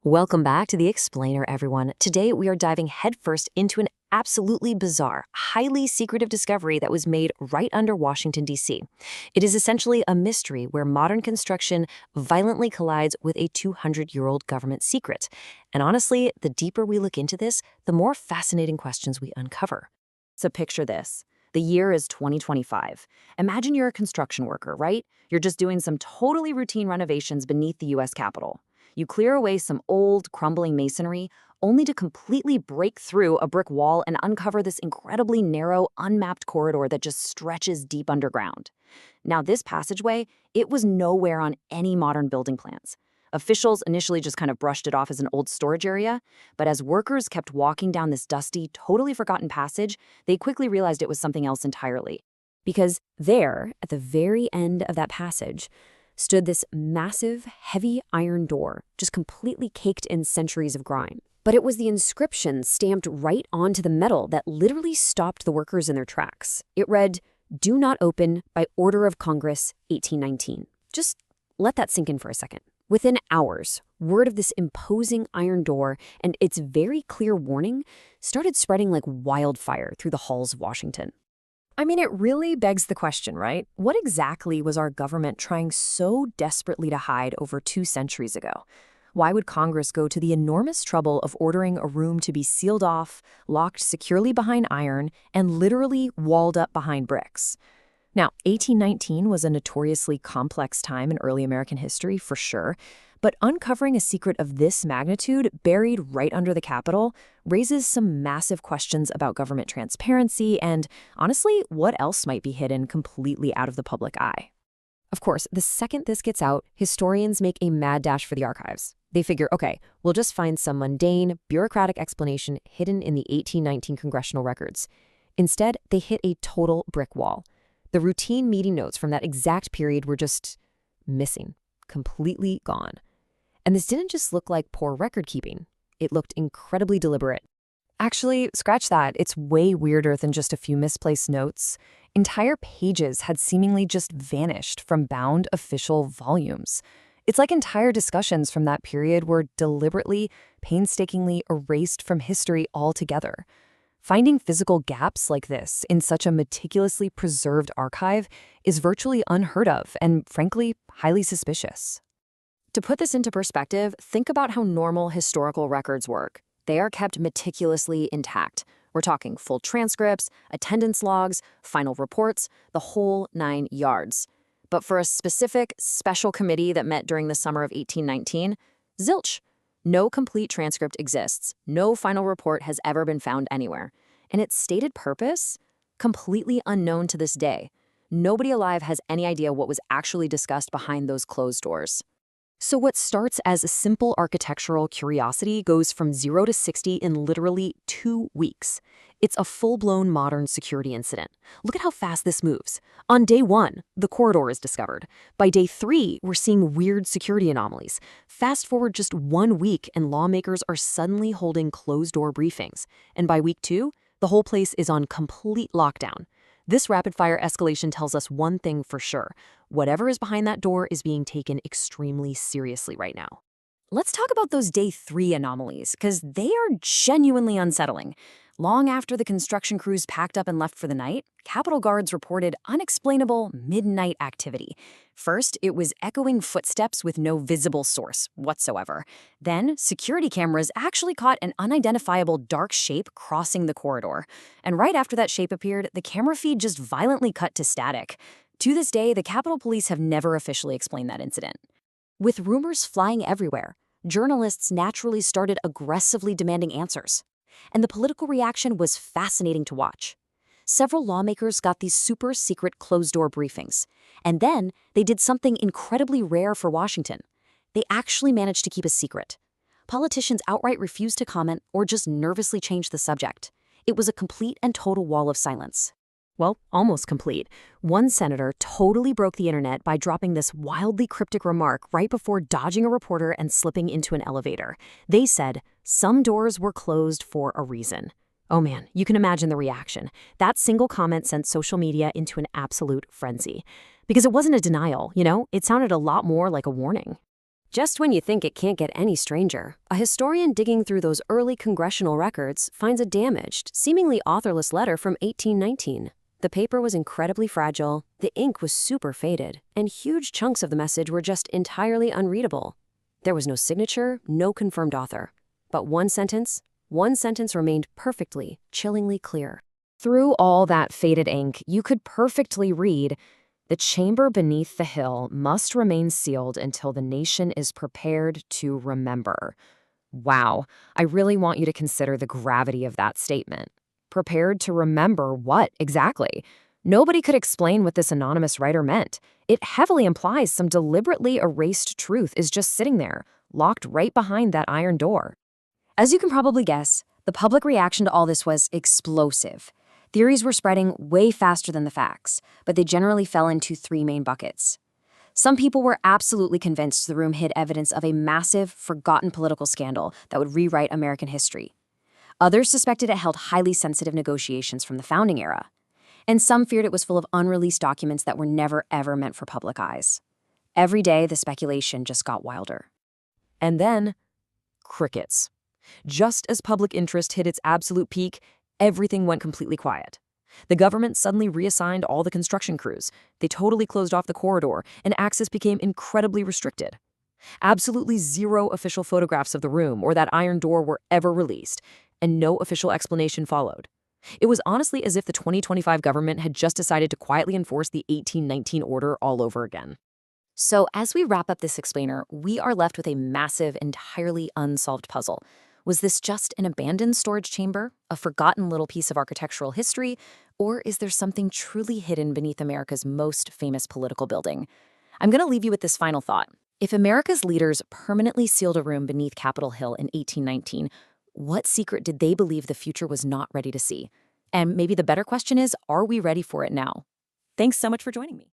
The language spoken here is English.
Welcome back to The Explainer, everyone. Today, we are diving headfirst into an absolutely bizarre, highly secretive discovery that was made right under Washington, D.C. It is essentially a mystery where modern construction violently collides with a 200-year-old government secret. And honestly, the deeper we look into this, the more fascinating questions we uncover. So picture this. The year is 2025. Imagine you're a construction worker, right? You're just doing some totally routine renovations beneath the U.S. Capitol. You clear away some old, crumbling masonry, only to completely break through a brick wall and uncover this incredibly narrow, unmapped corridor that just stretches deep underground. Now, this passageway, it was nowhere on any modern building plans. Officials initially just kind of brushed it off as an old storage area, but as workers kept walking down this dusty, totally forgotten passage, they quickly realized it was something else entirely. Because there, at the very end of that passage, stood this massive, heavy iron door, just completely caked in centuries of grime. But it was the inscription stamped right onto the metal that literally stopped the workers in their tracks. It read, "Do not open by order of Congress, 1819. Just let that sink in for a second. Within hours, word of this imposing iron door and its very clear warning started spreading like wildfire through the halls of Washington. I mean, it really begs the question, right? What exactly was our government trying so desperately to hide over 2 centuries ago? Why would Congress go to the enormous trouble of ordering a room to be sealed off, locked securely behind iron, and literally walled up behind bricks? Now, 1819 was a notoriously complex time in early American history, for sure, but uncovering a secret of this magnitude buried right under the Capitol raises some massive questions about government transparency and, honestly, what else might be hidden completely out of the public eye. Of course, the second this gets out, historians make a mad dash for the archives. They figure, okay, we'll just find some mundane, bureaucratic explanation hidden in the 1819 congressional records. Instead, they hit a total brick wall. The routine meeting notes from that exact period were just missing, completely gone. And this didn't just look like poor record keeping. It looked incredibly deliberate. Actually, scratch that. It's way weirder than just a few misplaced notes. Entire pages had seemingly just vanished from bound official volumes. It's like entire discussions from that period were deliberately, painstakingly erased from history altogether. Finding physical gaps like this in such a meticulously preserved archive is virtually unheard of and, frankly, highly suspicious. To put this into perspective, think about how normal historical records work. They are kept meticulously intact. We're talking full transcripts, attendance logs, final reports, the whole 9 yards. But for a specific, special committee that met during the summer of 1819, zilch. No complete transcript exists. No final report has ever been found anywhere. And its stated purpose? Completely unknown to this day. Nobody alive has any idea what was actually discussed behind those closed doors. So what starts as a simple architectural curiosity goes from 0 to 60 in literally 2 weeks. It's a full-blown modern security incident. Look at how fast this moves. On day 1, the corridor is discovered. By day 3, we're seeing weird security anomalies. Fast forward just 1 week and lawmakers are suddenly holding closed-door briefings. And by week 2, the whole place is on complete lockdown. This rapid-fire escalation tells us one thing for sure. Whatever is behind that door is being taken extremely seriously right now. Let's talk about those day 3 anomalies, because they are genuinely unsettling. Long after the construction crews packed up and left for the night, Capitol guards reported unexplainable midnight activity. First, it was echoing footsteps with no visible source whatsoever. Then, security cameras actually caught an unidentifiable dark shape crossing the corridor. And right after that shape appeared, the camera feed just violently cut to static. To this day, the Capitol Police have never officially explained that incident. With rumors flying everywhere, journalists naturally started aggressively demanding answers. And the political reaction was fascinating to watch. Several lawmakers got these super secret closed-door briefings. And then they did something incredibly rare for Washington. They actually managed to keep a secret. Politicians outright refused to comment or just nervously changed the subject. It was a complete and total wall of silence. Well, almost complete. One senator totally broke the internet by dropping this wildly cryptic remark right before dodging a reporter and slipping into an elevator. They said, "Some doors were closed for a reason." Oh man, you can imagine the reaction. That single comment sent social media into an absolute frenzy. Because it wasn't a denial, it sounded a lot more like a warning. Just when you think it can't get any stranger, a historian digging through those early congressional records finds a damaged, seemingly authorless letter from 1819. The paper was incredibly fragile, the ink was super faded, and huge chunks of the message were just entirely unreadable. There was no signature, no confirmed author. But one sentence remained perfectly, chillingly clear. Through all that faded ink, you could perfectly read, "The chamber beneath the hill must remain sealed until the nation is prepared to remember." Wow, I really want you to consider the gravity of that statement. Prepared to remember what exactly? Nobody could explain what this anonymous writer meant. It heavily implies some deliberately erased truth is just sitting there, locked right behind that iron door. As you can probably guess, the public reaction to all this was explosive. Theories were spreading way faster than the facts, but they generally fell into three main buckets. Some people were absolutely convinced the room hid evidence of a massive, forgotten political scandal that would rewrite American history. Others suspected it held highly sensitive negotiations from the founding era. And some feared it was full of unreleased documents that were never ever meant for public eyes. Every day, the speculation just got wilder. And then, crickets. Just as public interest hit its absolute peak, everything went completely quiet. The government suddenly reassigned all the construction crews. They totally closed off the corridor, and access became incredibly restricted. Absolutely zero official photographs of the room or that iron door were ever released, and no official explanation followed. It was honestly as if the 2025 government had just decided to quietly enforce the 1819 order all over again. So as we wrap up this explainer, we are left with a massive, entirely unsolved puzzle. Was this just an abandoned storage chamber, a forgotten little piece of architectural history, or is there something truly hidden beneath America's most famous political building? I'm going to leave you with this final thought. If America's leaders permanently sealed a room beneath Capitol Hill in 1819, what secret did they believe the future was not ready to see? And maybe the better question is, are we ready for it now? Thanks so much for joining me.